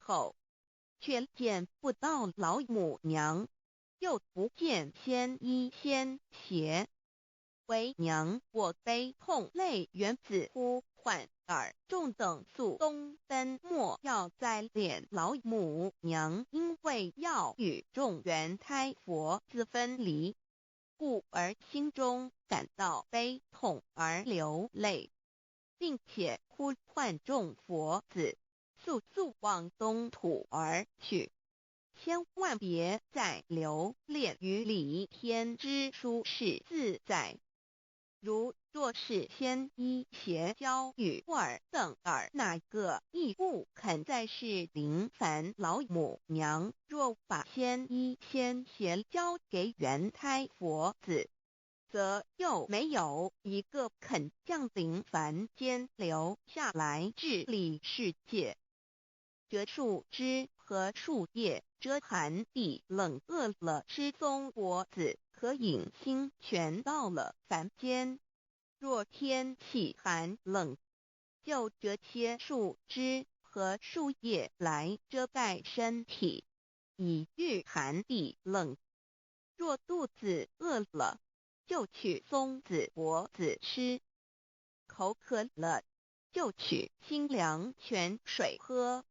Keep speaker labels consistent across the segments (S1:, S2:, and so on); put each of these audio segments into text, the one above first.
S1: 后，却见不到老母娘，又不见鲜衣鲜鞋。为娘我悲痛泪源自呼唤耳众等速东奔，莫要再敛老母娘因为要与众元胎佛子分离，故而心中感到悲痛而流泪，并且呼唤众佛子速速往东土而去，千万别再留恋于理天之舒适自在。若是鲜衣鞋交与尔等儿哪个亦不肯再是临凡老母娘，若把鲜衣鲜鞋交给元胎佛子，则又没有一个肯降临凡间留下来治理世界。这树枝和树叶遮寒地冷，饿了失踪佛子和隐心全到了凡间。若天气寒冷，就这些树枝和树叶来遮盖身体，以御寒地冷。若肚子饿了，就取松子果子吃；口渴了，就取清凉泉水喝。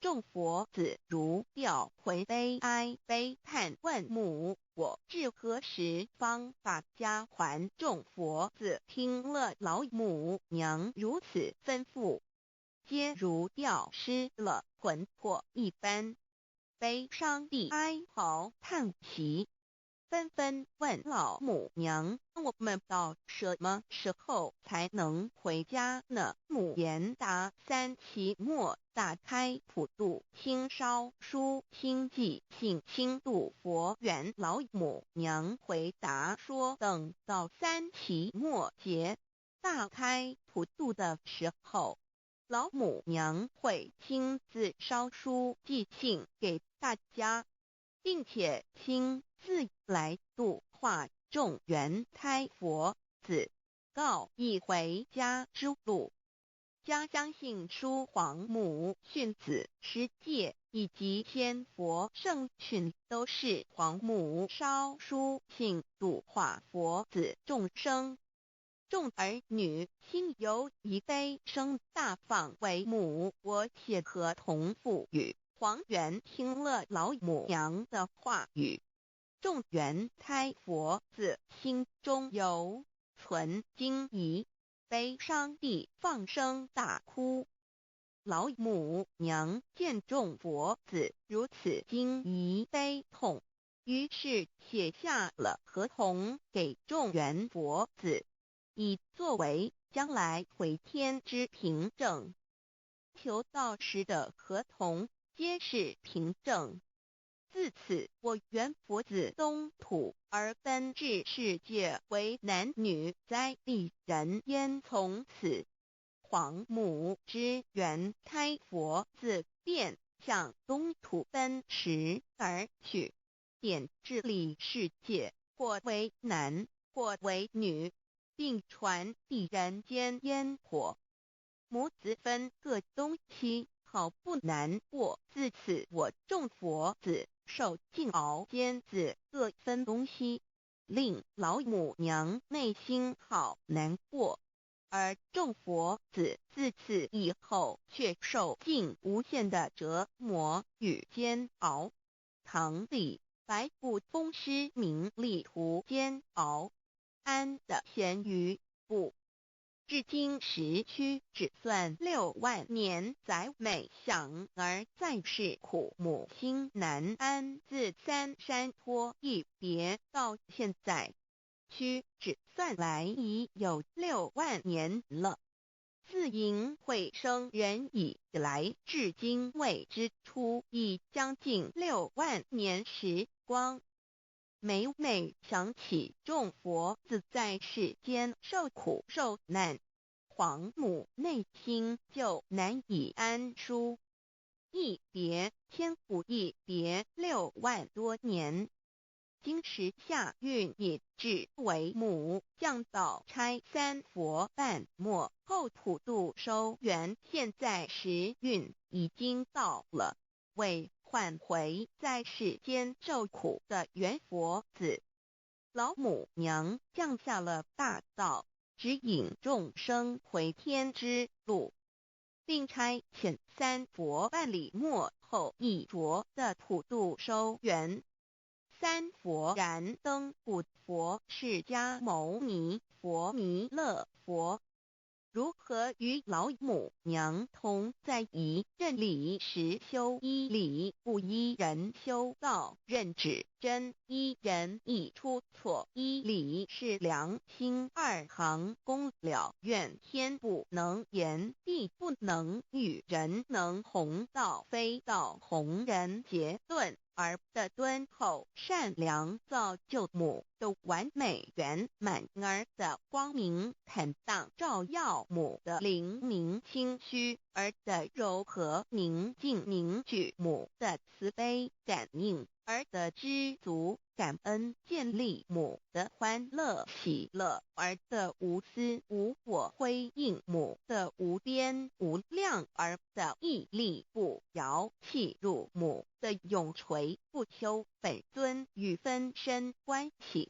S1: 众佛子如调回悲哀悲叹，问母我至何时方把家还？众佛子听了老母娘如此吩咐，皆如吊失了魂魄一般，悲伤地哀嚎叹息，纷纷问老母娘：我们到什么时候才能回家呢？母言答：三期末大开普度清烧书清寂信清度佛缘。老母娘回答说：等到三期末节大开普度的时候，老母娘会亲自烧书寄信给大家，并且亲自来度化众元胎佛子，告一回家之路。家相信书皇母训子师戒以及天佛圣训，都是皇母烧书信度化佛子众生。众儿女心有一悲生大放为母，我且合同赋予。皇元听了老母娘的话语，众元胎佛子心中有存惊疑，悲伤地放声大哭。老母娘见众佛子如此惊疑悲痛，于是写下了合同给众元佛子，以作为将来回天之凭证。求道时的合同皆是凭证。自此，我元佛子东土而奔至世界为男女在地人焉。从此，皇母之元胎佛子便向东土奔驰而去，点治理世界，或为男，或为女，并传递人间烟火。母子分各东西，好不难过。自此，我众佛子受尽熬煎子各分东西，令老母娘内心好难过。而众佛子自此以后却受尽无限的折磨与煎熬。唐李白骨风师名利图煎熬，安的咸鱼不。至今时区只算6万年，载每想而在世苦，母心难安。自三山托一别到现在，区只算来已有6万年了。自寅会生人以来，至今未知出，已将近6万年时光。每每想起众佛子在世间受苦受难，皇母内心就难以安舒。一别千古一别6万多年，经时下运引至为母，降到差三佛半末后普度收圆，现在时运已经到了，为换回在世间受苦的圆佛子。老母娘降下了大道，指引众生回天之路，并差遣三佛半里末后一着的普度收圆。三佛燃灯古佛释迦牟尼佛弥勒佛，如何与老母娘同在一任理时修一理，不依人修道，任指真一人一出错，一理是良心二行公了愿，天不能言，地不能语，人能弘道，非道弘人结论。而的敦厚善良造就母的完美圆满，儿的光明坦荡照耀母的灵明清虚，儿的柔和宁静凝聚母的慈悲感应，儿的知足感恩建立母的欢乐喜乐，儿的无私无我辉映母的无边无量，儿的屹立不摇弃入母的永垂不朽本尊与分身关系。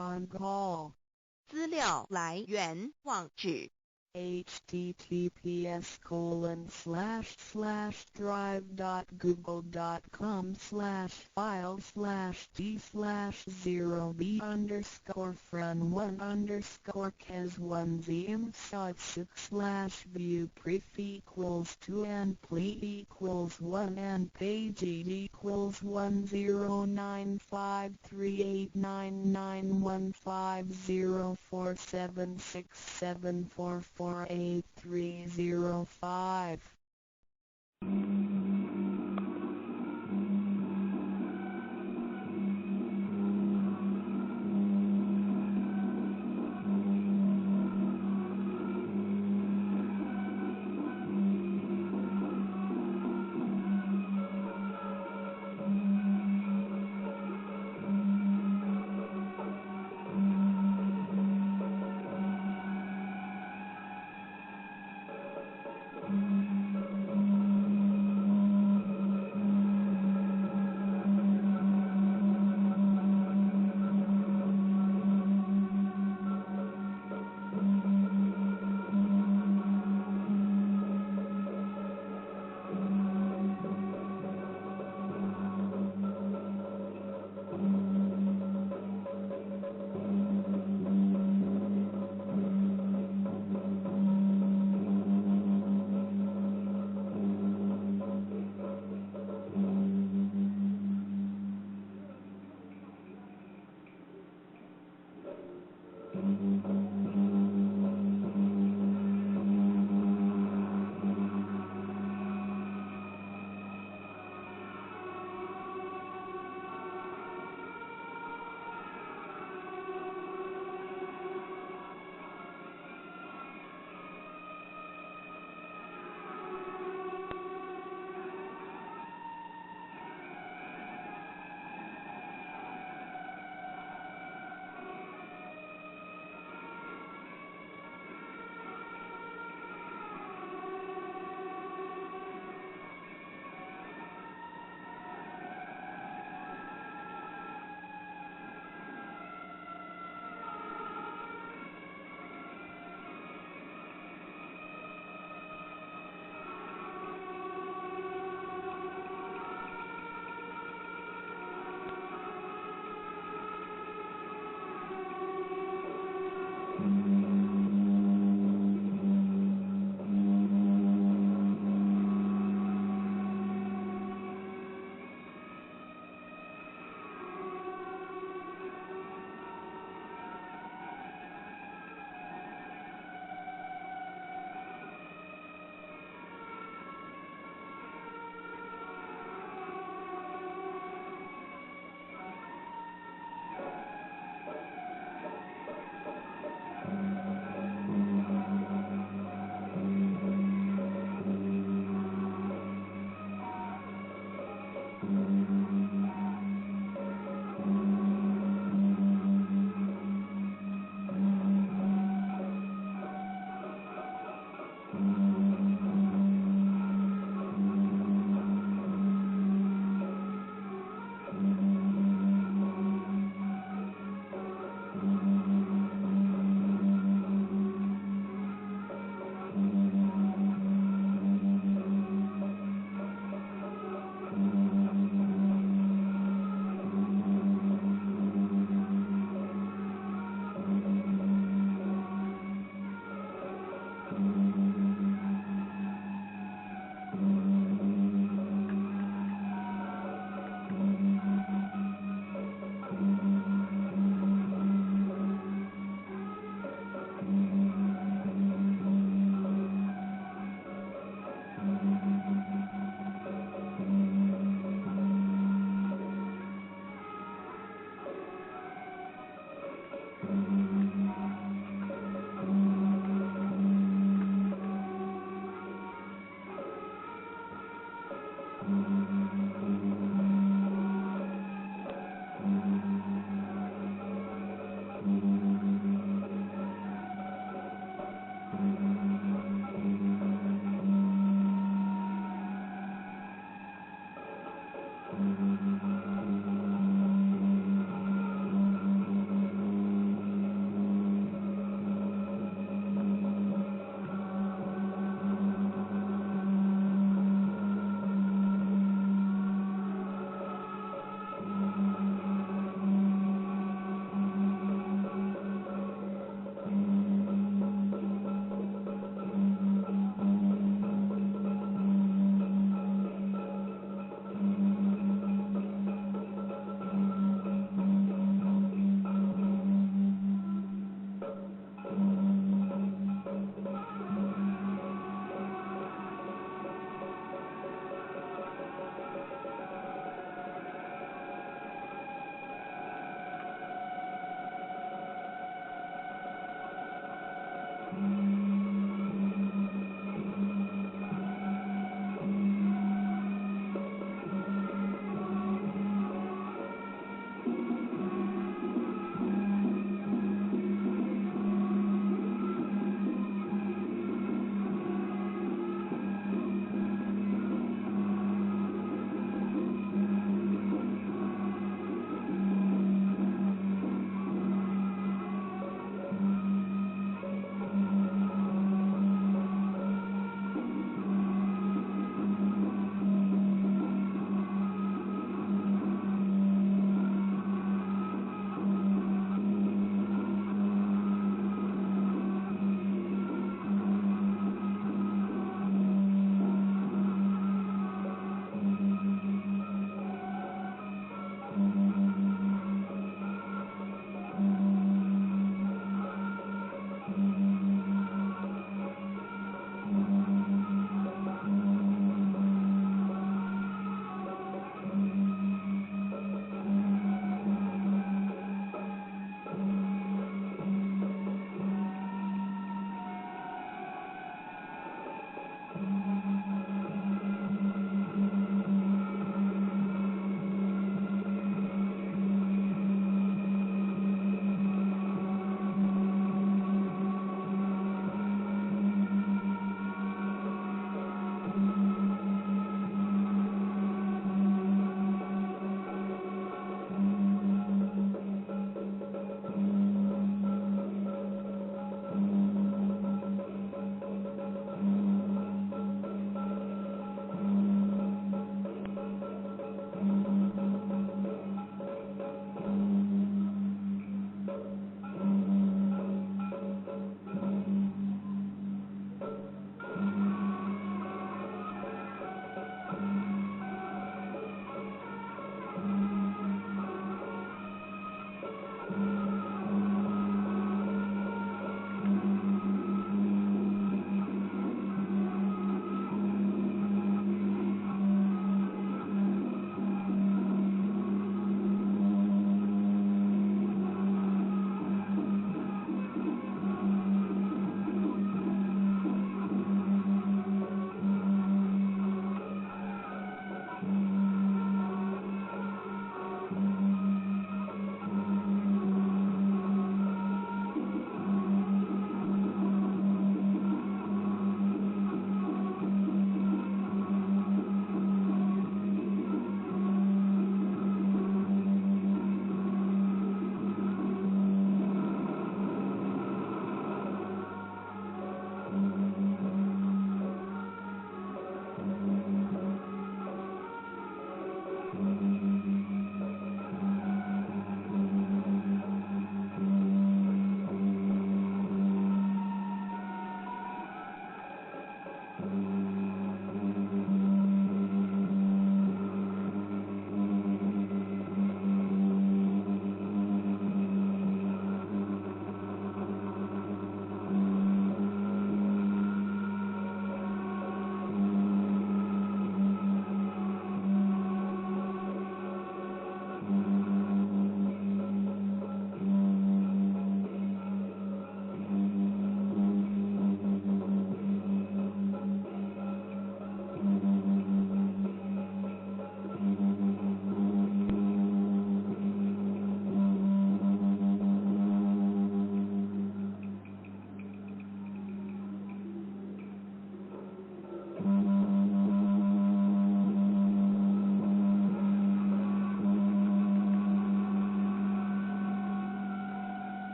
S1: 资料来源网址
S2: https://drive.google.com/files/d/0b_cas1z_imshot6/view pref equals 2 and ple equals 1 and page equals 109538991504767448305.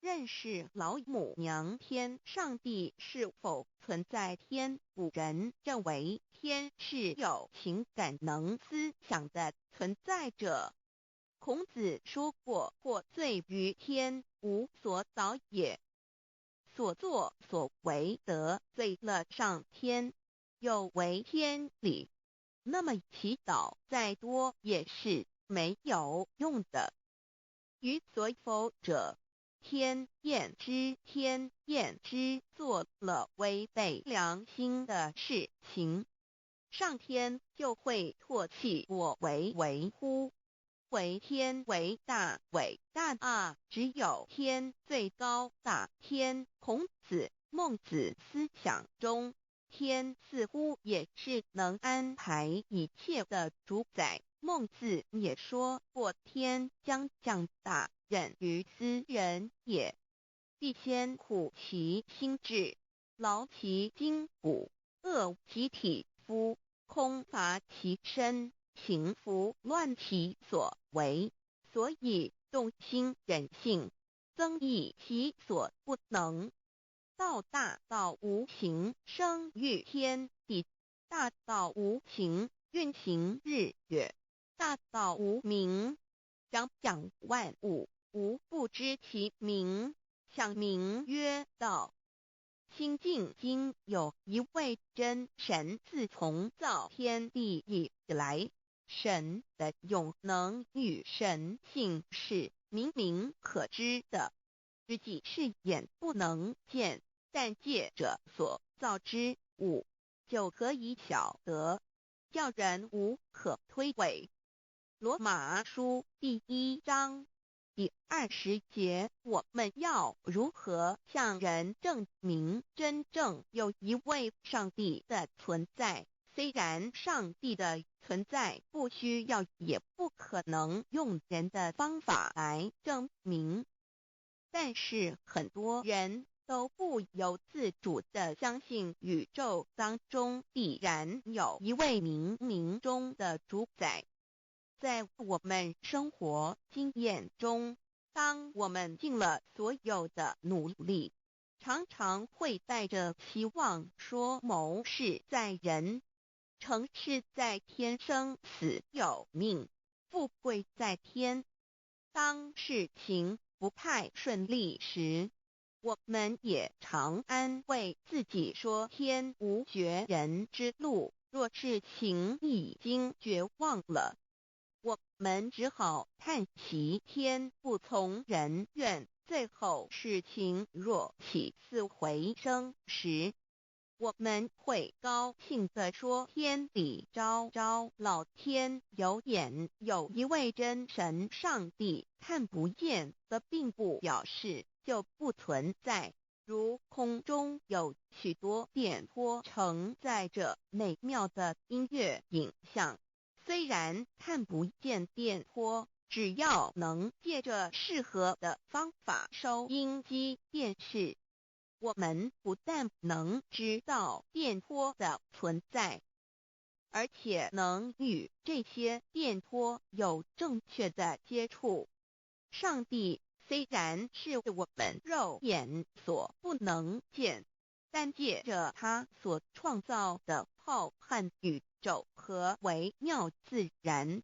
S1: 认识老母娘天上帝是否存在天？古人认为天是有情感能思想的存在者。孔子说过：或罪于天，无所导也。所作所为得罪了上天，有违天理，那么祈祷再多也是没有用的。予所否者，天厌之。天厌之，做了违背良心的事情，上天就会唾弃我为乎？为天为大，伟大啊！只有天最高大。天，孔子、孟子思想中，天似乎也是能安排一切的主宰。孟子也说过：天将降大任于斯人也，必先苦其心志，劳其筋骨，饿其体肤，空乏其身，情拂乱其所为，所以动心忍性，增益其所不能。道大道无形，生育天地；大道无情，运行日月；大道无名，掌讲万物，无不知其名，想名曰道。心经经有一位真神，自从造天地以来，神的永能与神性是明明可知的，实际是眼不能见，但借着所造之物，就可以晓得，叫人无可推诿。罗马书第1章第20节，我们要如何向人证明真正有一位上帝的存在？虽然上帝的存在不需要也不可能用人的方法来证明，但是很多人都不由自主地相信宇宙当中必然有一位冥冥中的主宰。在我们生活经验中，当我们尽了所有的努力，常常会带着期望说谋事在人，成事在天，生死有命，富贵在天。当事情不太顺利时，我们也常安慰自己说天无绝人之路，若事情已经绝望了，我们只好叹息天不从人愿。最后事情若起死回生时，我们会高兴地说天理昭昭，老天有眼，有一位真神上帝，看不见的并不表示就不存在。如空中有许多电波承载着美妙的音乐影像，虽然看不见电波，只要能借着适合的方法收音机电视，我们不但能知道电波的存在，而且能与这些电波有正确的接触。上帝虽然是我们肉眼所不能见，但借着他所创造的浩瀚宇宙和微妙自然，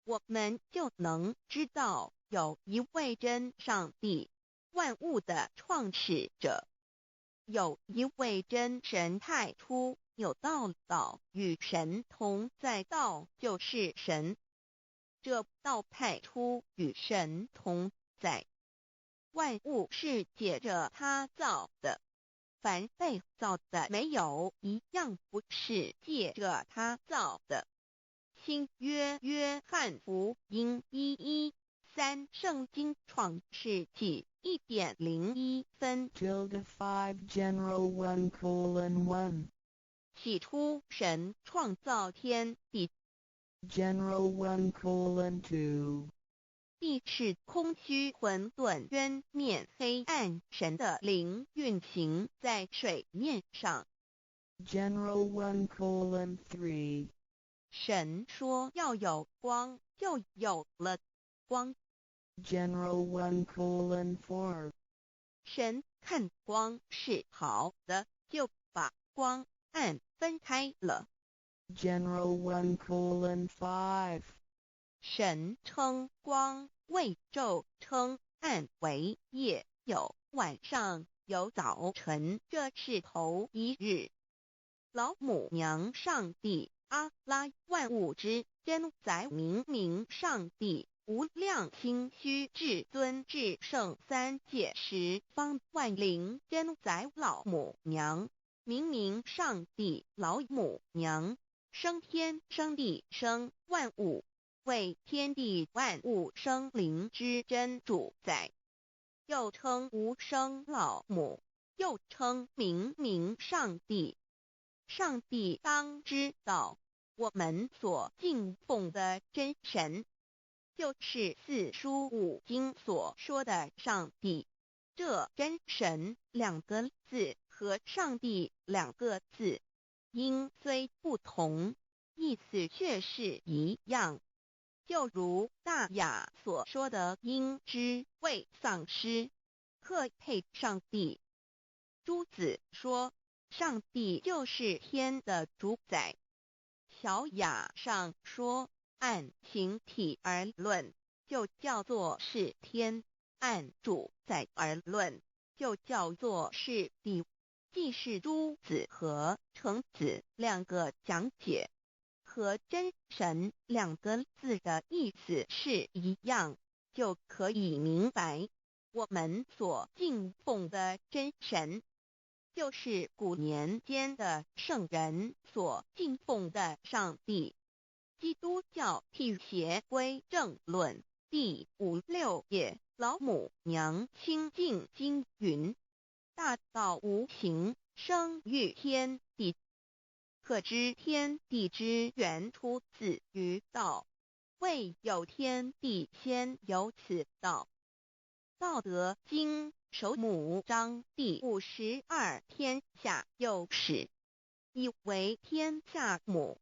S1: 我们就能知道有一位真上帝，万物的创始者。有一位真神太初有道，道与神同在，道就是神。这道太初与神同在，万物是借着他造的，凡被造的没有一样不是借着他造的。新约翰福音1:13，圣经创世纪1.01分。
S2: 5 General 1:1
S1: 起初神创造天地。
S2: General 1:2
S1: 地是空虚混沌渊面黑暗，神的灵运行在水面上。
S2: General 1:3
S1: 神说要有光，就有了光。
S2: General 1:4.
S1: 神看光是好的，就把光暗分开了。
S2: General 1:5.
S1: 神称光为昼，称暗为夜，有晚上，有早晨，这是头一日。老母娘上帝阿拉万物之真宰明明上帝无量清虚至尊至圣三界十方万灵真宰老母娘明明上帝老母娘生天生地生万物，为天地万物生灵之真主宰，又称无生老母，又称明明上帝。上帝当知道，我们所敬奉的真神，就是四书五经所说的上帝。这真神两个字和上帝两个字，音虽不同，意思却是一样。就如大雅所说的音之谓丧失，克配上帝。朱子说，上帝就是天的主宰。小雅上说，按形体而论，就叫做是天；按主宰而论，就叫做是地。既是朱子和程子两个讲解，和真神两个字的意思是一样，就可以明白，我们所敬奉的真神，就是古年间的圣人所敬奉的上帝。基督教辟邪归正论第56页，老母娘清净经云：大道无形，生育天地，可知天地之源出自于道，未有天地，先有此道。道德经首母章第52，天下有始，以为天下母。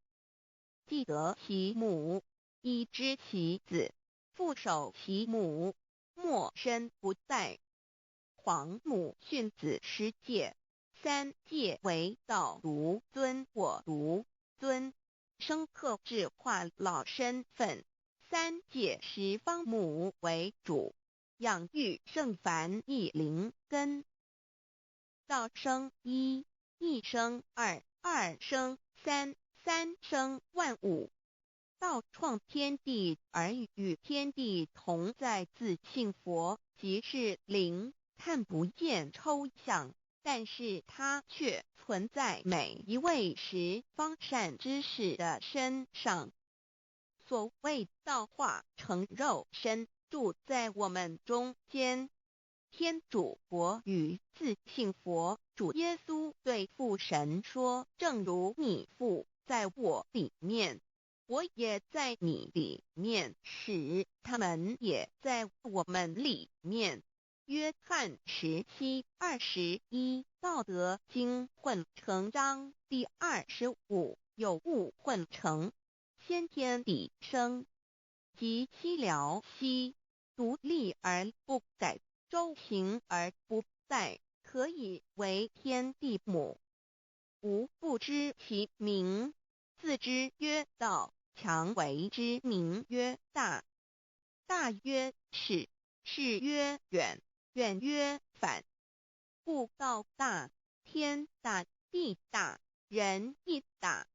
S1: 既得其母，以知其子，父守其母，莫身不在。皇母训子十戒，三戒为道如尊我如尊，生克制化老身份。三戒十方母为主，养育圣凡一灵根。道生一，一生二，二生三，三生万物。道创天地而与天地同在，自性佛，即是灵，看不见抽象，但是它却存在每一位十方善知识的身上。所谓道化成肉身，住在我们中间。天主佛与自性佛主耶稣对父神说，正如你父在我里面，我也在你里面，使他们也在我们里面。约翰17:21，道德经混成章第25，有物混成，先天地生，即七辽息，独立而不改，周行而不殆，可以为天地母。吾不知其名，自之曰道，强为之名曰大。大曰始，始曰远，远曰反。故道大，天大，地大，人亦大。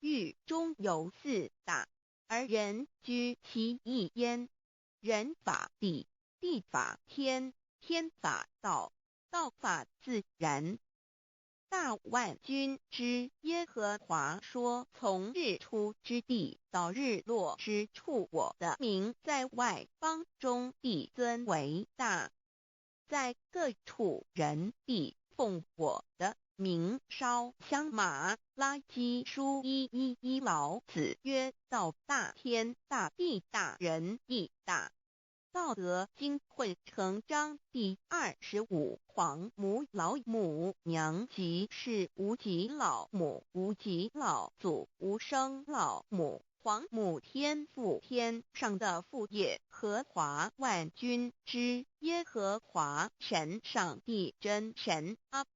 S1: 域中有四大，而人居其一焉。人法地，地法天，天法道，道法自然。大万军之耶和华说，从日出之地到日落之处，我的名在外邦中必尊为大。在各处人必奉我的名烧香。马拉基书1:1，老子曰：道大，天大，地大，人亦大。道德经混成章第25，皇母老母娘即是无极老母，无极老祖，无生老母。皇母天父，天上的父耶和华万军之耶和华神，上帝真神，阿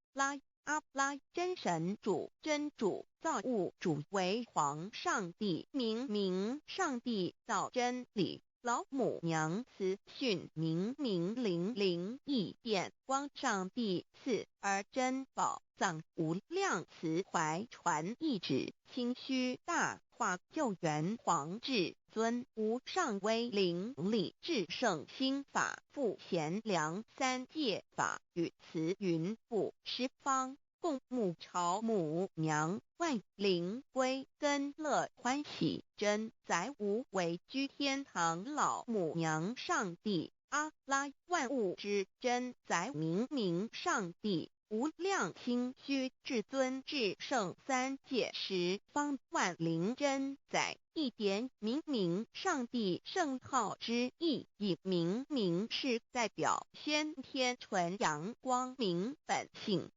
S1: 拉真神主，真主，造物主，为皇上帝，明上帝造真理，老母娘慈训，明灵异变光，上帝赐而真宝藏，无量慈怀传懿旨，清虚大化救援皇至尊，无上威灵力至圣心法，复贤良三界法，与慈云布十方，共沐朝母娘，万灵归根乐欢喜，真载无为居天堂，老母娘上帝，阿拉万物之真载，明上帝，无量清虚至尊至圣三界十方，万灵真载，一点明上帝圣号之意，以明是代表先天纯阳光明本性，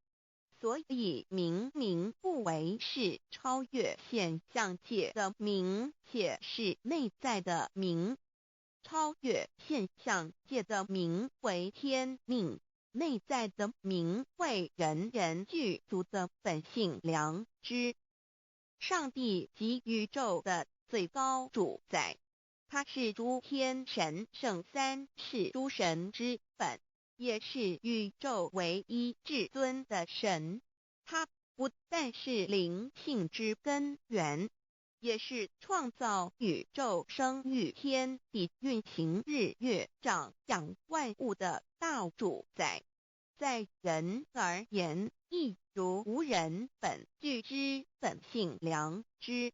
S1: 所以明不为是超越现象界的明，且是内在的明。超越现象界的明为天命，内在的明为人具足的本性良知。上帝即宇宙的最高主宰，他是诸天神圣三世诸神之本，也是宇宙唯一至尊的神。他不但是灵性之根源，也是创造宇宙生育天地运行日月长养万物的大主宰。在人而言，亦如无人本具之本性良知，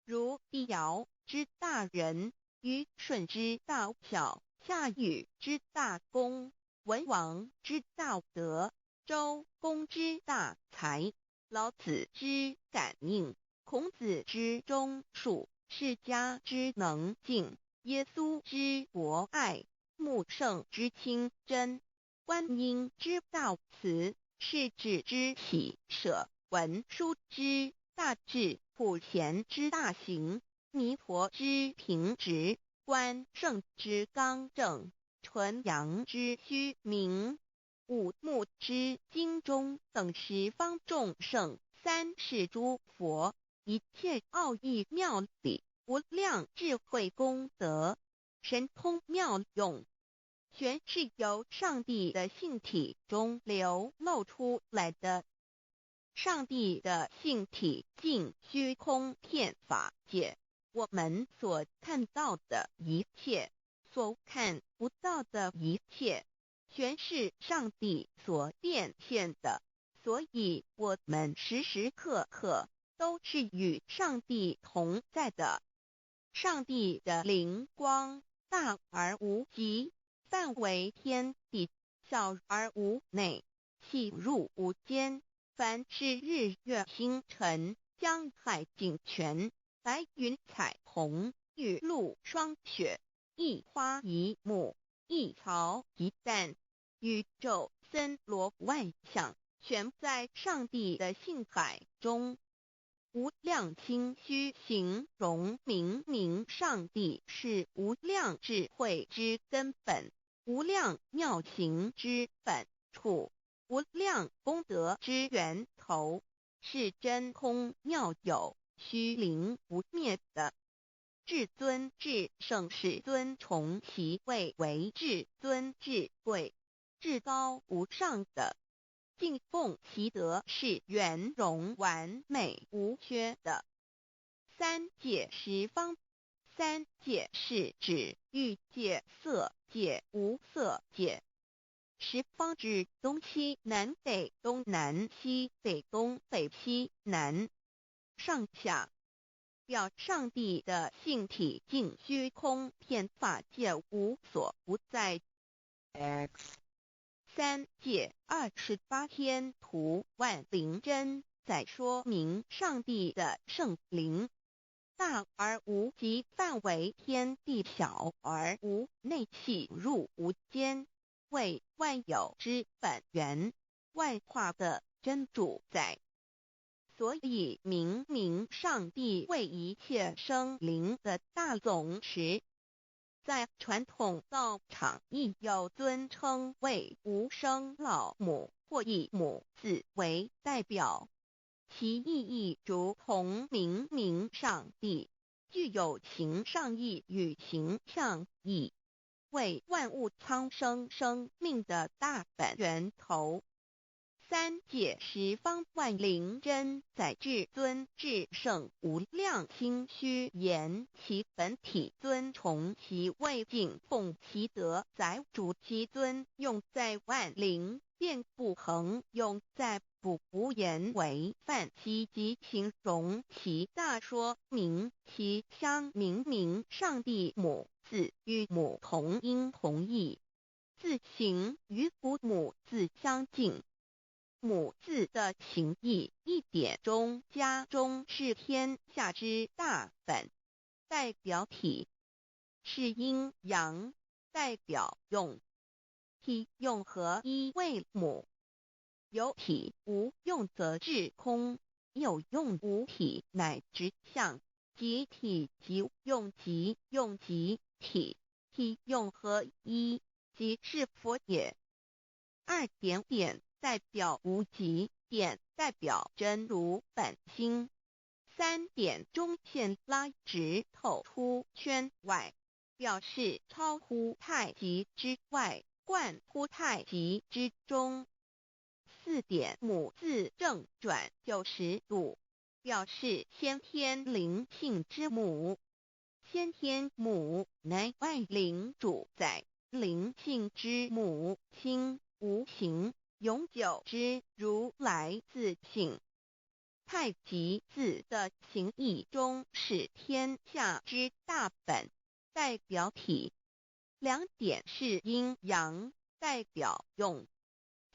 S1: 如帝尧之大仁，虞舜之大巧，夏禹之大功，文王之大德，周公之大才，老子之感应，孔子之忠恕，释迦之能静，耶稣之博爱，穆圣之清真，观音之大慈，世子之喜舍，文殊之大智，普贤之大行，弥陀之平直，关圣之刚正，纯阳之虚明，五目之精中，等十方众圣，三世诸佛，一切奥义妙理，无量智慧功德，神通妙用，全是由上帝的性体中流露出来的。上帝的性体尽虚空遍法界，我们所看到的一切，所看不到的一切，全是上帝所变现的，所以我们时时刻刻都是与上帝同在的。上帝的灵光大而无极，范围天地，小而无内，细入无间。凡是日月星辰，江海井泉，白云彩虹，雨露霜雪，一花一木，一草一蛋，宇宙森罗万象，全在上帝的性海中。无量清虚形容明上帝是无量智慧之根本，无量妙行之本处，无量功德之源头，是真空妙有，虚灵不灭的。至尊至圣世尊崇其位为至尊至贵，至高无上的，敬奉其德是圆融完美无缺的。三界十方，三界是指欲界、色界、无色界。十方指东西南北东南西北东北西南上下，表上帝的性体尽虚空遍法界无所不在。
S2: X
S1: 三界28天图万灵真，在说明上帝的圣灵大而无极，范围天地，小而无内，细入无间，为万有之本源，万化的真主宰。所以明明上帝为一切生灵的大总持。在传统道场亦有尊称为无生老母或以母字为代表，其意义如同明明上帝，具有形上义与形象义，为万物苍生生命的大本源头。三界十方万灵真载至尊至圣无量心虚言其本体尊崇其位敬奉其德载主其尊用在万灵遍不恒用在不无言为范其及形容其大说明其相明明上帝母字与母同音同义，字形与父母字相近。母字的情义一点中家中是天下之大本，代表体是阴阳，代表用。体用合一为母，有体无用则至空，有用无体乃直相，即体即用即用即体，体用合一即是佛也。二点点代表无极，点代表真如本心。三点中线拉直透出圈外，表示超乎太极之外，贯乎太极之中。四点母字正转90度，表示先天灵性之母。先天母乃外灵主宰，灵性之母亲无形永久之如来自性。太极字的形义中是天下之大本，代表体。两点是阴阳，代表用。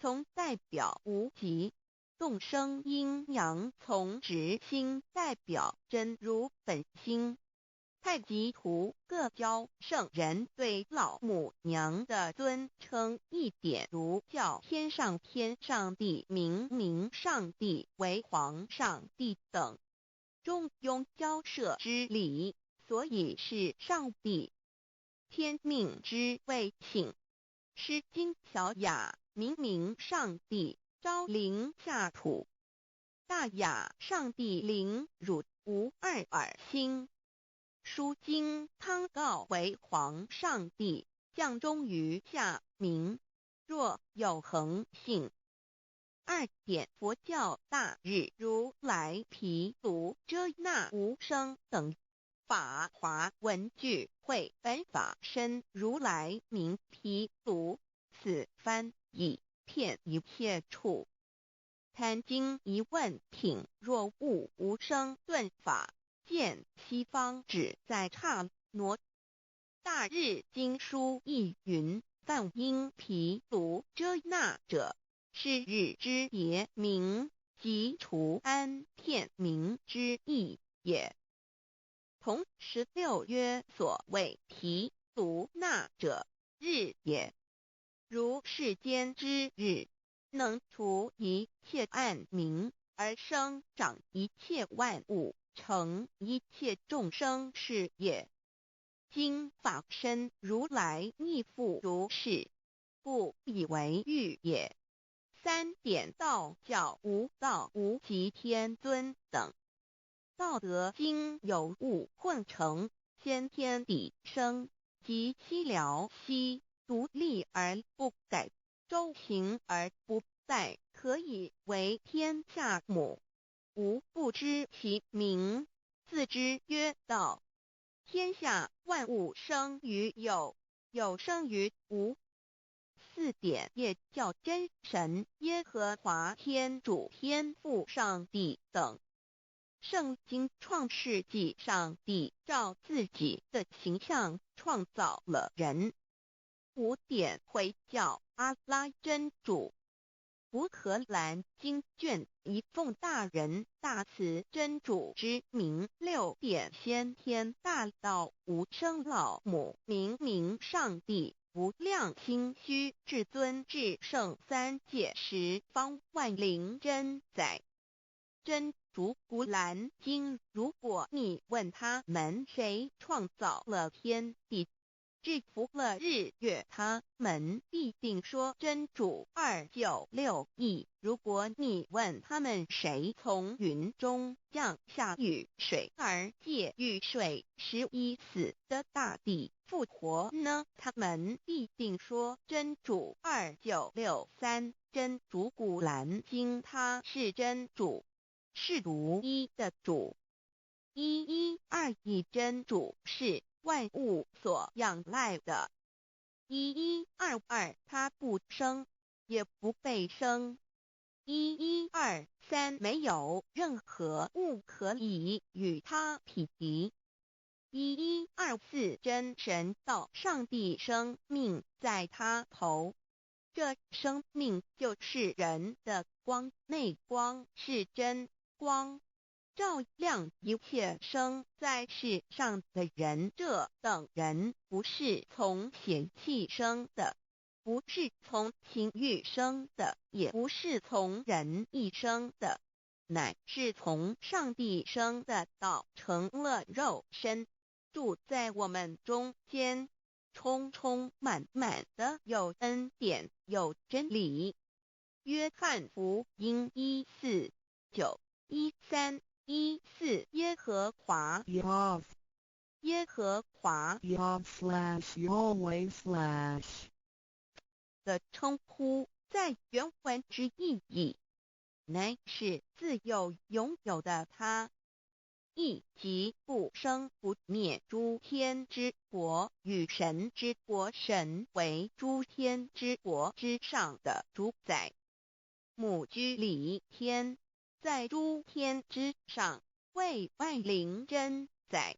S1: 从代表无极，动生阴阳从直心代表真如本心。太极图各教圣人对老母娘的尊称一点如叫天上帝明明上帝为皇上帝等，中庸交涉之礼，所以是上帝。天命之谓请，诗经小雅明明上帝昭灵下土，大雅上帝灵汝无二耳心。书经汤告为皇上帝，降中于下民，若有恒性。二点佛教大日如来毗卢遮那无生等法华文具会本法身如来名毗卢，此翻译遍一切处。坛经一问品若悟无生顿法，见西方只在刹那。大日经书亦云，梵音毗卢遮那者，是日之别名，即除安片名之意也。同16曰所谓毗卢那者，日也。如世间之日，能除一切暗明，而生长一切万物，成一切众生是也。今法身如来亦复如是，故以为欲也。三点道教无道无极天尊等。道德经有物混成，先天地生，即西辽西，独立而不改，周行而不殆，可以为天下母。吾不知其名，自之曰道。天下万物生于有，有生于无。四点也叫真神耶和华天主天父上帝等。圣经创世纪，上帝照自己的形象创造了人。五点回教阿拉真主。乌克兰经卷一奉大人大慈真主之名，六点先天大道无生老母明明上帝无量心虚至尊至圣三界十方万灵真载真竹古兰经，如果你问他们谁创造了天地，制服了日月，他们必定说真主296亿。如果你问他们谁从云中降下雨水而借雨水使已死的大地复活呢？他们必定说真主2963。真主古兰经，他是真主，是独一的主。112真主是万物所仰赖的。1122他不生，也不被生。1123没有任何物可以与他匹敌。1124真神道上帝生命在他头，这生命就是人的光，内光是真光，照亮一切生在世上的人。这等人不是从血气生的，不是从情欲生的，也不是从人意生的，乃是从上帝生的道成了肉身，住在我们中间，充充满满的有恩典有真理。约翰福音1491314耶和华
S2: Yav
S1: 耶和华
S2: Yav/Yahweh/
S1: 的称呼，在原文之意义，乃是自有拥有的他，亦即不生不灭诸天之国与神之国，神为诸天之国之上的主宰。母居里天，在诸天之上，为万灵真宰。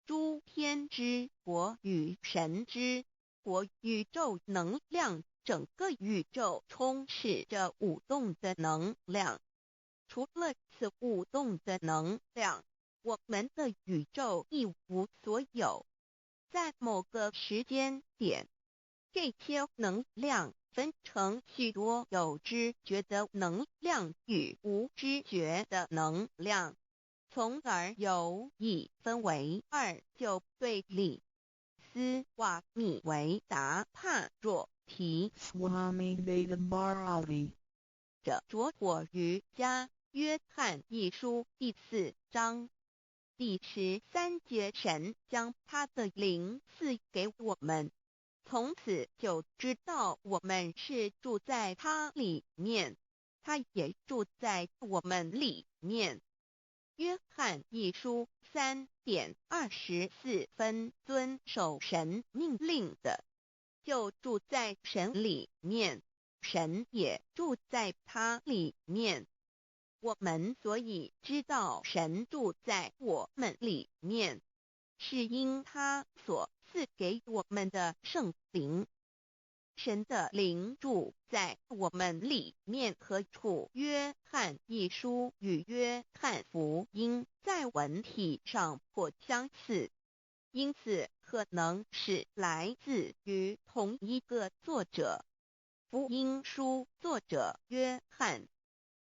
S1: 诸天之国与神之国，宇宙能量，整个宇宙充斥着舞动的能量。除了此舞动的能量，我们的宇宙一无所有。在某个时间点，这些能量分成许多有知觉的能量与无知觉的能量，从而有一分为二，就对立。斯瓦米维达帕若提
S2: Swami Vedabharati
S1: 者着火于家约翰一书第4章第13节，神将他的灵赐给我们，从此就知道我们是住在他里面，他也住在我们里面。约翰一书3:24遵守神命令的，就住在神里面，神也住在他里面。我们所以知道神住在我们里面，是因他所赐给我们的圣灵。神的灵住在我们里面，何处？约翰一书与约翰福音在文体上颇相似，因此可能是来自于同一个作者。福音书作者约翰，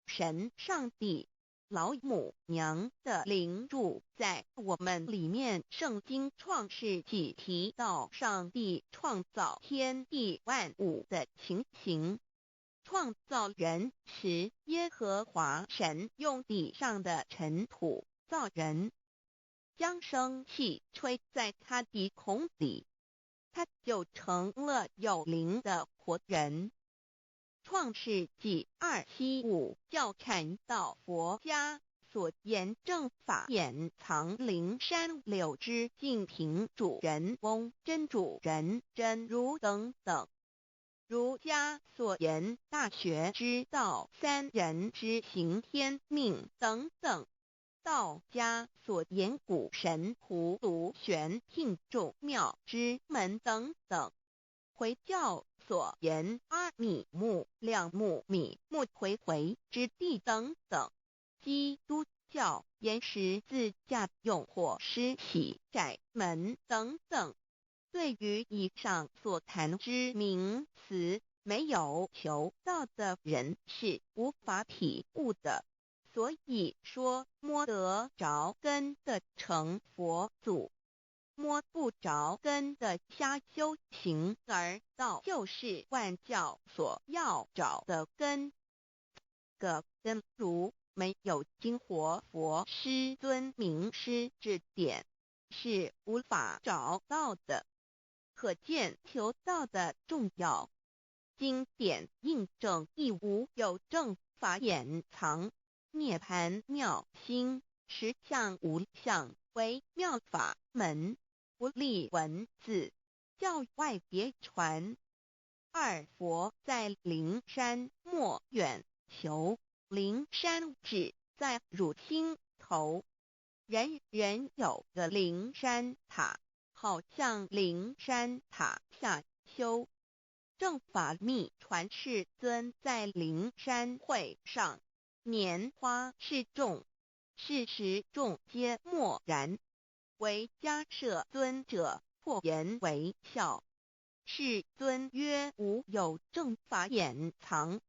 S1: 神上帝老母娘的灵住在我们里面。圣经创世纪提到上帝创造天地万物的情形。创造人时，耶和华神用地上的尘土造人，将生气吹在他鼻孔里，他就成了有灵的活人。创世纪275教产道佛家所言正法掩藏灵山柳之净瓶主人翁真主人真如等等。儒家所言大学之道三人之行天命等等。道家所言古神葫芦玄牝众妙之门等等。回教所言阿米木亮木米木回回之地等等。基督教言十字架用火施洗窄门等等。对于以上所谈之名词，没有求道的人是无法体悟的。所以说摸得着根的成佛祖，摸不着根的瞎修行而道，就是万教所要找的根。个根如没有经活佛师尊名师指点，是无法找到的。可见求道的重要。经典印证亦无有正法掩藏，涅盘妙心，实相无相，为妙法门，不立文字，教外别传。二佛在灵山莫远求，灵山只在汝心头，人人有个灵山塔，好像灵山塔下修。正法密传世尊在灵山会上，拈花示众，是时众皆默然，唯迦摄尊者破颜为笑。世尊曰：无有正法掩藏，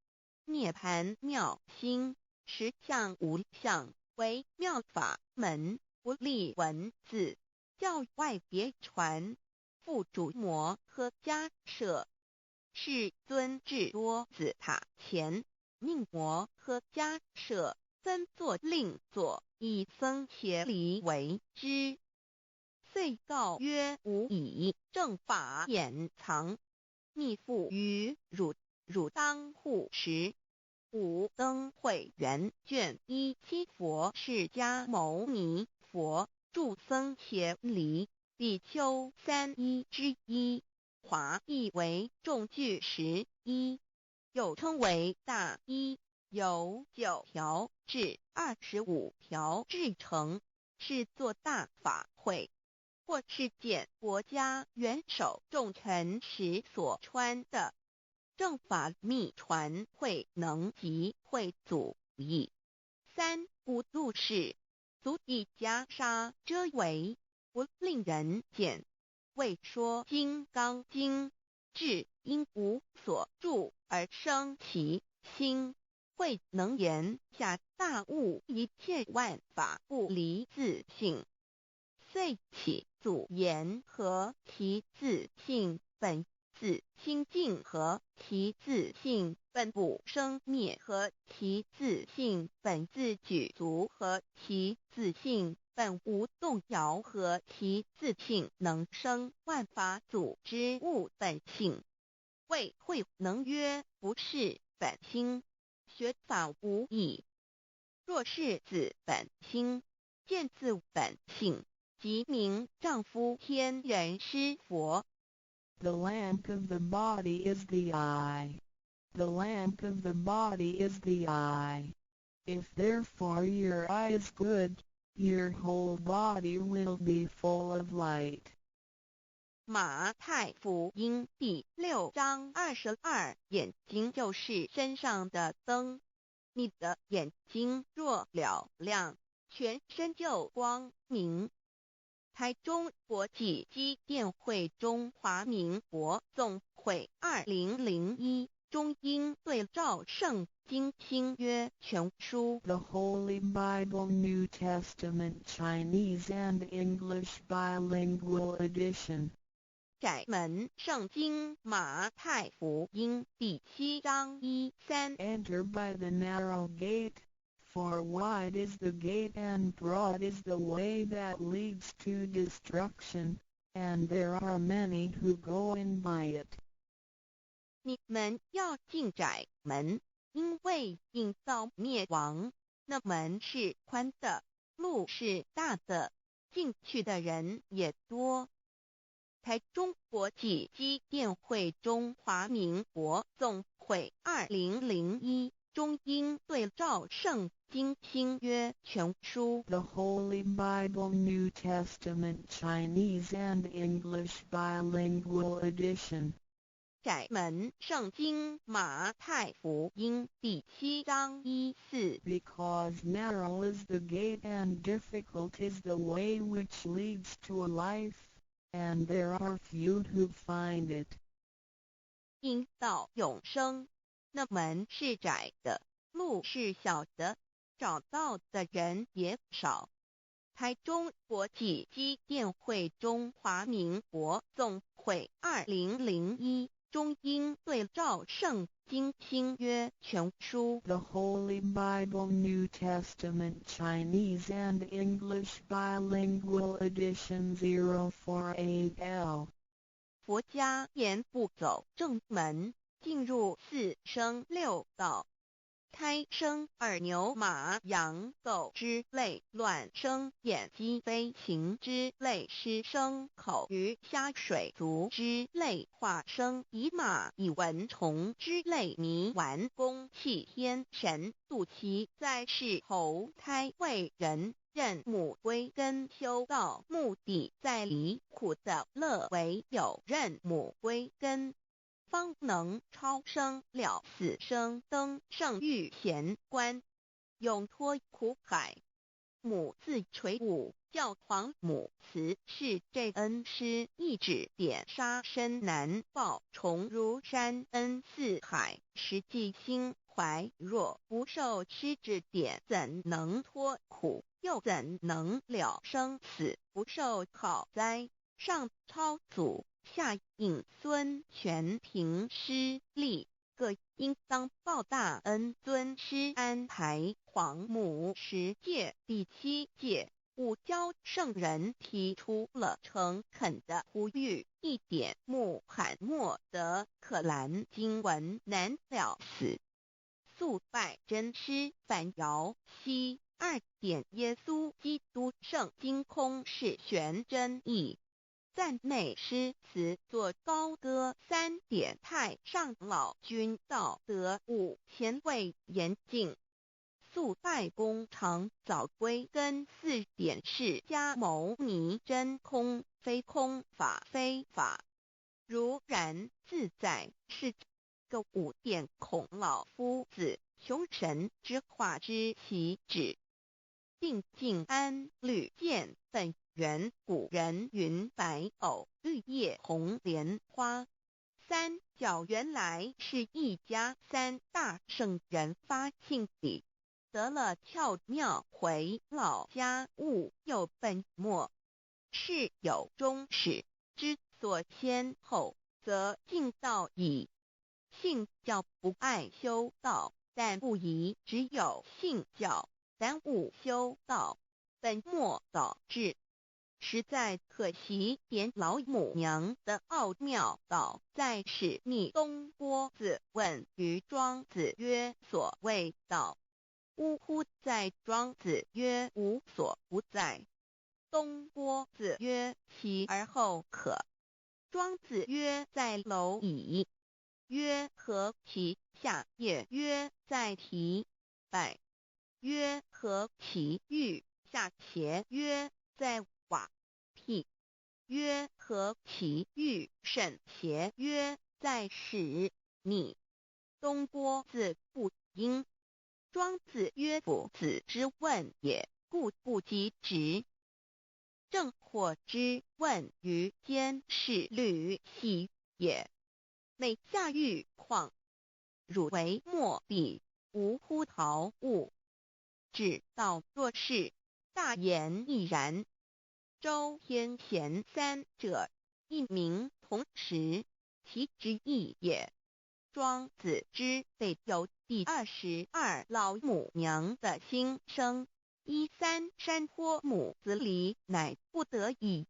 S1: 涅盘妙心，实相无相，为妙法门，不立文字，教外别传。复主摩诃迦摄。世尊至多子塔前，命摩诃迦摄分作另作，以僧伽梨为之。遂告曰：吾以正法掩藏，密付于汝，汝当护持。五灯会元卷17佛释迦牟尼佛著僧伽梨比丘3之一。华译为众句11，又称为大一，由9条至25条制成，是作大法会，或是见国家元首重臣时所穿的。正法密传会能及会祖义。三五度世，足以袈裟遮为，不令人见。为说金刚经，至因无所住而生其心，慧能言下大悟一切万法不离自性，遂起祖言和其自性本自清净和其自性本不生灭和其自性本自具足和其自性本无动摇和其自性能生万法组之物本性。谓慧能曰：不是本心，学法无益。若是自本心，见自本性，即名丈夫天人师佛。
S2: The lamp of the body is the eye. The lamp of the body is the eye. If therefore your eye is good, your whole body will be full of light.
S1: 马太福音第6章22，眼睛就是身上的灯。你的眼睛若了亮，全身就光明。台中国际机电会中华民国总会2001中英对照圣经新约全书
S2: The Holy Bible New Testament Chinese and English Bilingual Edition.
S1: 窄门圣经马太福音第7章1-3
S2: Enter by the narrow gate, for wide is the gate and broad is the way that leads to destruction, and there are many who go in by it.
S1: 你们要进窄门，因为引到灭亡。那门是宽的，路是大的，进去的人也多。台中国际机电会中华民国总会2001中英对照圣经新约全书
S2: The Holy Bible New Testament Chinese and English Bilingual Edition.
S1: 窄门圣经马太福音第7章1-4
S2: Because narrow is the gate and difficult is the way which leads to life, and there are few who find it.
S1: 因到永生，那门是窄的，路是小的，找到的人也少。台中国际机电会中华民国总会2001中英对照圣经新约全书
S2: The Holy Bible New Testament Chinese and English Bilingual Edition 048L
S1: 佛家言步走正门，进入四生六道。胎生二牛马羊狗之类，卵生眼鸡飞禽之类，湿生口鱼虾水族之类，化生以马以蚊虫之类，泥丸公气天神度其在世投胎为人，任母归根修道，目的在离苦的乐为有任母归根，方能超生了死生，登圣域贤官，永脱苦海。母字垂武，教皇母慈是这恩师，一指点杀身难报，重如山恩似海，实际心怀若不受师指点，怎能脱苦，又怎能了生死，不受好灾。上超祖，下应孙权凭师力，各应当报大恩。尊师安排皇母10诫，第7诫五教圣人提出了诚恳的呼吁，一点穆罕默德可兰经文难了死，素拜真师反摇西。2点耶稣基督圣经空是玄真义，赞美诗词作高歌。3点太上老君道德5前卫严谨，素拜公常早归根。4点释迦牟尼真空非空，法非法，如然自在是个5点孔老夫子雄神之化之其旨，定静安律见本源。古人云白藕绿叶红莲花。3角原来是一家3大圣人发庆礼，得了巧妙回老家务又本末，是有终始之所先后，则敬道矣。信教不爱修道，但不宜只有信教耽误修道，本末倒置，实在可惜。点老母娘的奥妙道在使逆东郭子问于庄子曰：所谓道，呜呼！在庄子曰：无所不在。东郭子曰：其而后可。庄子曰：在蝼蚁。曰：何其下也？曰：在蹄。百。曰：何其欲下邪？曰：在瓦辟。曰：何其欲甚邪？曰：在使逆。东郭子不应。庄子曰：夫子之问也，故不及直。正或之问于监视律系也，每下狱况，汝为莫必无乎陶物，指道若是，大言亦然。周天贤3者，一名同时，其之义也。庄子之备有第22老母娘的心声，3山坡母子礼，乃不得已。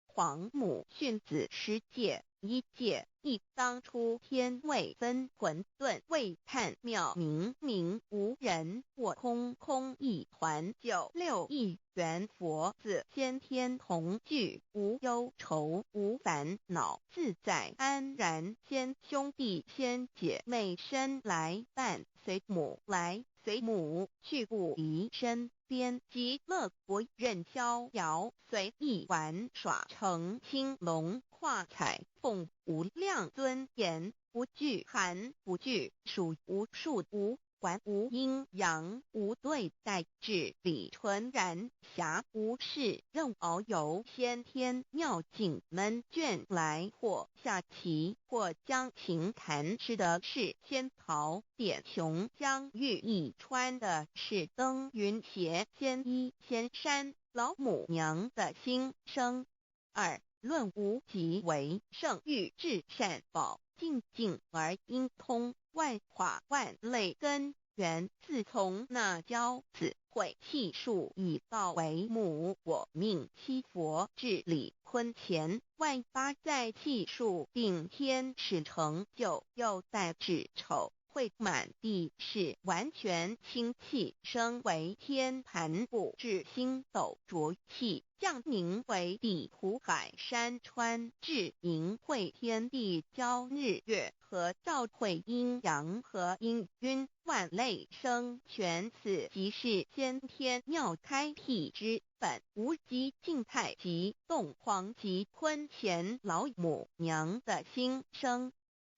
S1: 皇母训子10诫，1诫亦当初天未分，混沌未探，妙明明无人，我空空一团。96亿元佛子先天同聚，无忧愁无烦恼，自在安然。先兄弟先姐妹生来伴，随母来随母去，不离身边。极乐国任逍遥，随意玩耍，成青龙画彩凤，无量尊严，不惧寒不惧暑，无数无管无阴阳，无对待，至理纯然。暇无事任遨游先天妙境门卷来或下棋或将琴弹诗的是仙桃点琼将玉一川的是登云斜仙衣仙山老母娘的心声。二论无极为圣域至善宝静静而应通万化万类根源自从那教子会气数以道为母我命七佛治理坤乾万八在气数并天使成就又待至丑会满地是完全清气升为天盘布至星斗浊气降凝为地土海山川至凝会天地交日月和照会阴阳和阴晕万类生全此即是先天妙开辟之本无极静态及动黄及坤乾老母娘的心声。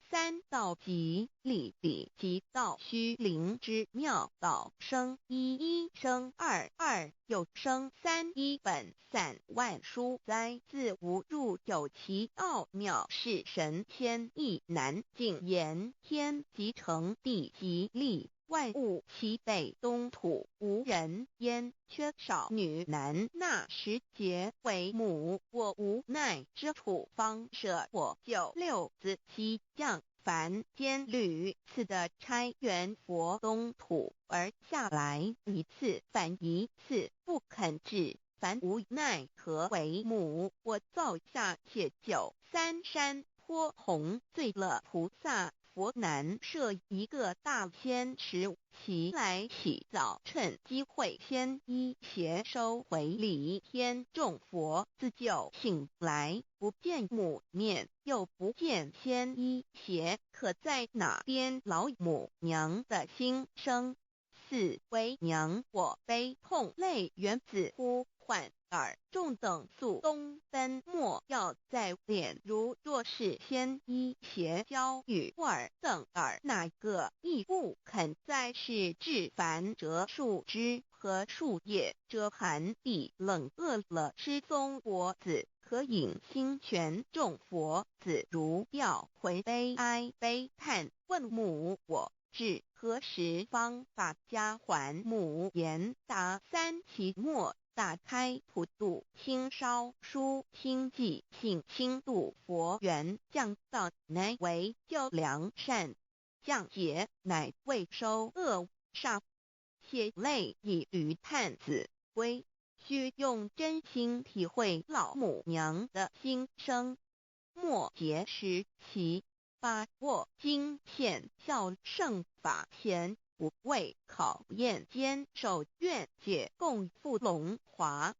S1: 三道即理理即道虚灵之妙道生一一生二二又生三一本散万殊哉自无入有其奥妙是神天意难尽言天即成地即立万物其北东土无人焉缺少女男那时节为母我无奈之处方舍我九六子七降凡间屡次的差援佛东土而下来一次反一次不肯治凡无奈何为母我造下且九三山颇弘罪了菩萨佛南设一个大仙池其来起早趁机会先一邪收回礼天众佛自救醒来不见母面又不见先一邪可在哪边老母娘的心声。四为娘我悲痛泪缘子呼唤耳众等速东奔莫要在脸如若是先一邪教与尔等耳哪个亦不肯在是至凡折树枝和树叶遮寒地冷饿了失踪国子可引心全众佛子如调回悲哀悲叹问母我至何时方把家还母言答三期末打开普度清烧书清寂性清度佛缘降道乃为救良善降劫乃为收恶煞血泪以余叹子归须用真心体会老母娘的心声末节时期把握经片效圣法前不畏考验坚守愿解共赴龙华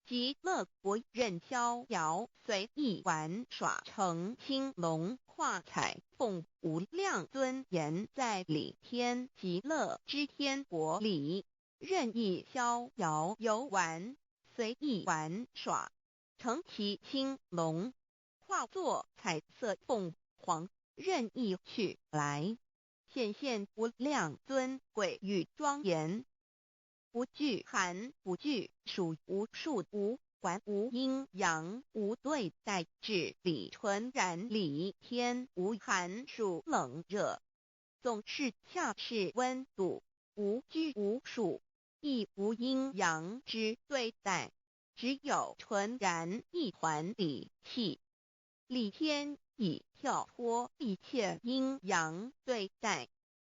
S1: 极乐国任逍遥随意玩耍成青龙化彩凤无量尊严在理天极乐之天国里任意逍遥游玩随意玩耍成其青龙化作彩色凤凰任意去来显现无量尊贵与庄严不惧寒不惧暑无数无管无阴阳无对待治理纯然理天无寒暑冷热总是恰是温度无拘无束亦无阴阳之对待只有纯然一团理气理天以跳脱一切阴阳对待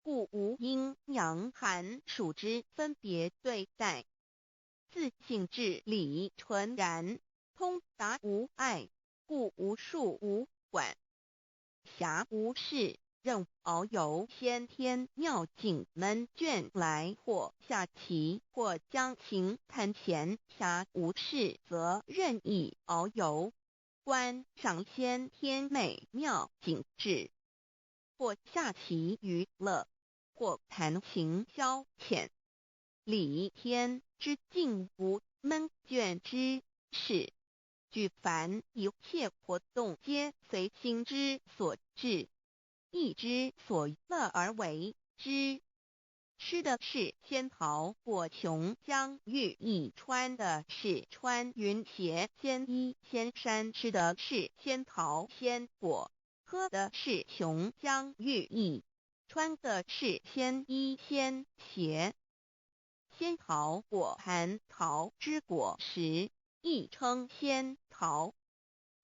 S1: 故无阴阳寒暑之分别对待自性至理纯然通达无碍故无数无管暇无事任遨游先天妙境门卷来或下棋或将琴弹弦暇无事则任意遨游观赏先天美妙景致或下棋娱乐或弹琴消遣理天之境无门卷之事举凡一切活动皆随心之所至意之所乐而为之吃的是仙桃果琼浆玉液，穿的是穿云鞋仙衣仙衫，吃的是仙桃仙果，喝的是琼浆玉液，穿的是仙衣仙鞋。仙桃果蟠桃之果实，亦称仙桃。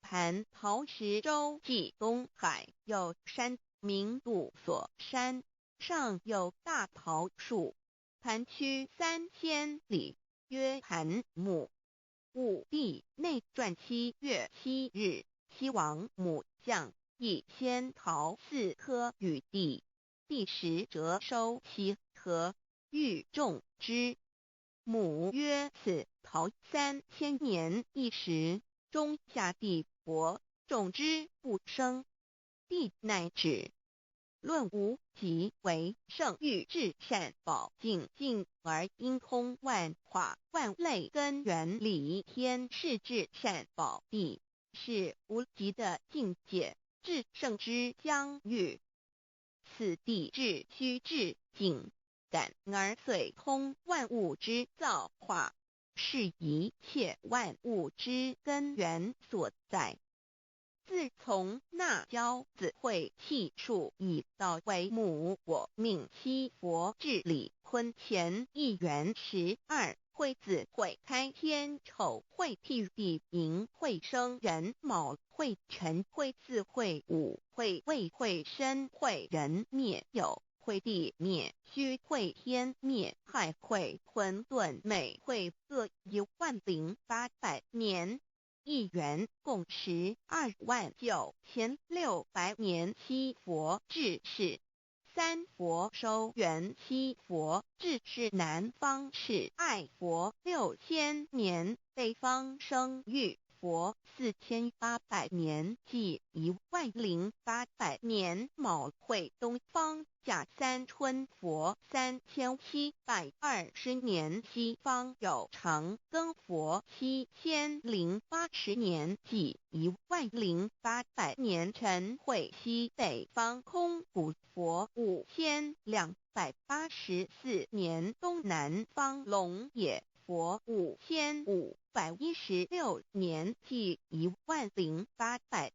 S1: 蟠桃实洲际东海有山，名杜所山，上有大桃树。蟠区3千里，曰蟠母。武帝内传7月7日，西王母将以仙桃4颗与帝，帝时折收其颗，欲种之。母曰：此桃3000年一时，中下地薄，种之不生。帝乃止。论无极为圣域至善宝境境而应通万化万类根源理天是至善宝地，是无极的境界，至圣之疆域。此地至虚至境感而遂通万物之造化，是一切万物之根源所在。自从那骄子会气数以道为母，我命七佛治理坤乾一元12，会子会开天丑会替地寅会生人卯会辰会巳会午会未会申会人灭酉会地灭戌会天灭亥会混沌每会各10800年。一元共129600年。七佛治世，三佛收元，七佛治世南方是爱佛6000年，北方生玉佛4800年，即10800年。卯会东方甲三春佛3720年，西方有长庚佛7080年，即10800年。辰会西北方空谷佛5284年，东南方龙野佛5516年，即10800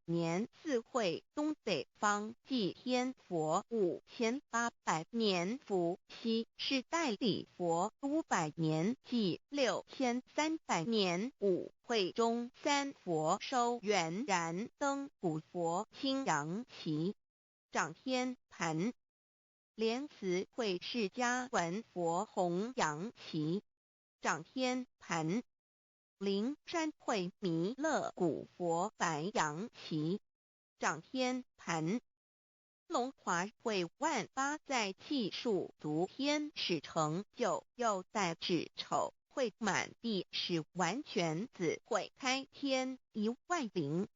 S1: 年。四会东北方祭天佛5800年，伏羲是代理佛500年，即6300年。五会中三佛收元，燃灯古佛青阳旗，掌天盘。莲慈会释迦文佛红阳旗，掌天盘。灵山会弥勒古佛白阳旗，掌天盘。龙华会万八在气数足天使成就，又代指丑会满地是完全子会开天10800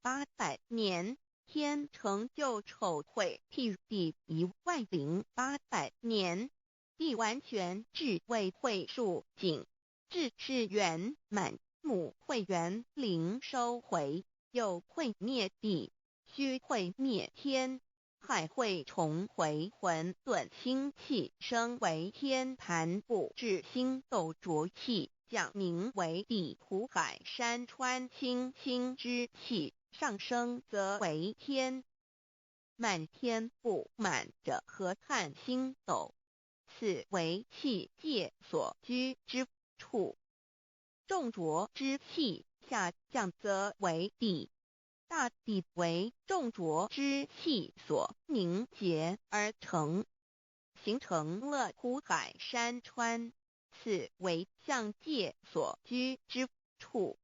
S1: 年，天成就丑会替地10800年，地完全至为会数景，至是圆满。母会元灵收回，又会灭地，戌会灭天，亥会重回混沌清气，生为天盘部至星斗浊气，降名为地土海山川清清之气，上升则为天。满天不满者河汉星斗，此为气界所居之处。重浊之气下降则为地，大地为重浊之气所凝结而成，形成了土海山川，此为象界所居之处。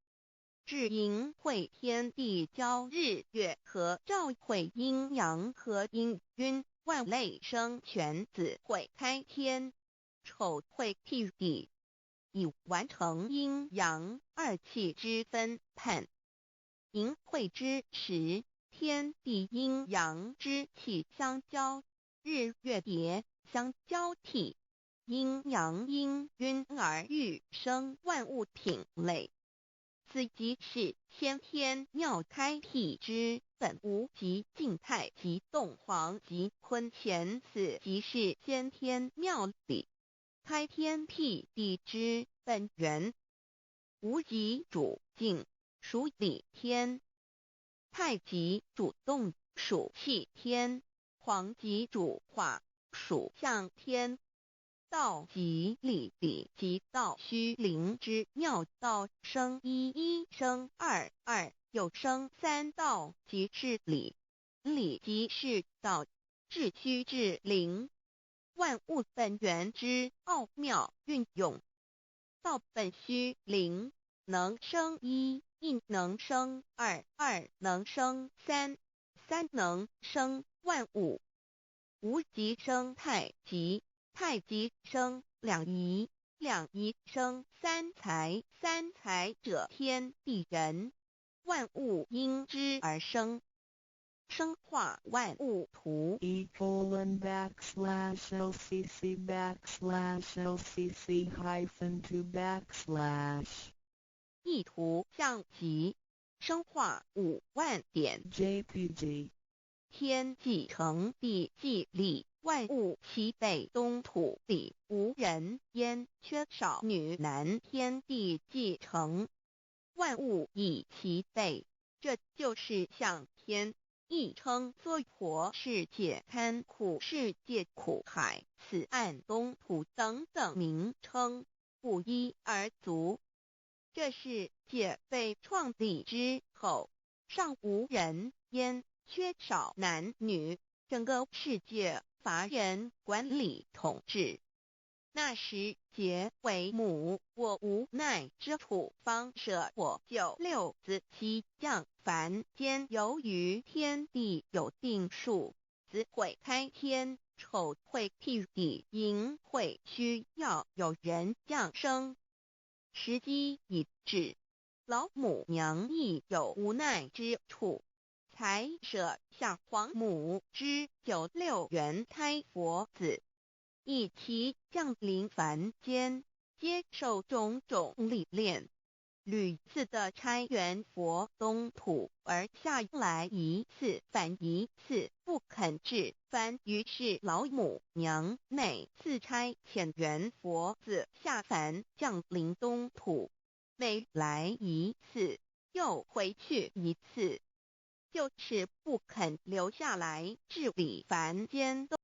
S1: 至阴会天地交日月和照会阴阳和阴晕，万类生全子会开天，丑会替地，以完成阴阳二气之分判。寅会之时，天地阴阳之气相交，日月叠相交替，阴阳阴晕而育生万物品类。此即是先天妙开辟之本无极静态及动黄及坤乾，此即是先天妙理。开天辟地之本源，无极主静，属理天；太极主动，属气天；黄极主化，属象天。道即理，理即道虚灵之妙道，生一，一生二，二又生三，道即是理，理即是道，至虚至灵，万物本源之奥妙运用。道本虚灵，能生一，一能生二，二能生三，三能生万物。无极生太极，太极生两仪，两仪生三才，三才者天地人，万物因之而生，生化万物图。
S2: e://LCC_LCC_2
S1: 意图象极，生化5万点。
S2: JPG
S1: 天既成，地既立，万物其备，东土里无人焉，缺少女男，天地既成，万物以其备，这就是象天，亦称娑婆世界、堪苦世界、苦海、此岸、东土等等名称，不一而足。这世界被创立之后，尚无人焉，缺少男女，整个世界乏人管理统治。那时桀为母，我无奈之处，方舍我9六子妻降凡间。由于天地有定数，子会开天，丑会辟地，寅会需要有人降生。时机已至，老母娘亦有无奈之处，才舍下皇母之9六元胎佛子，以其降临凡间，接受种种历练，屡次的差援佛东土，而下来一次反一次不肯治凡，于是老母娘每次差遣援佛子下凡降临东土，每来一次又回去一次，就是不肯留下来治理凡间。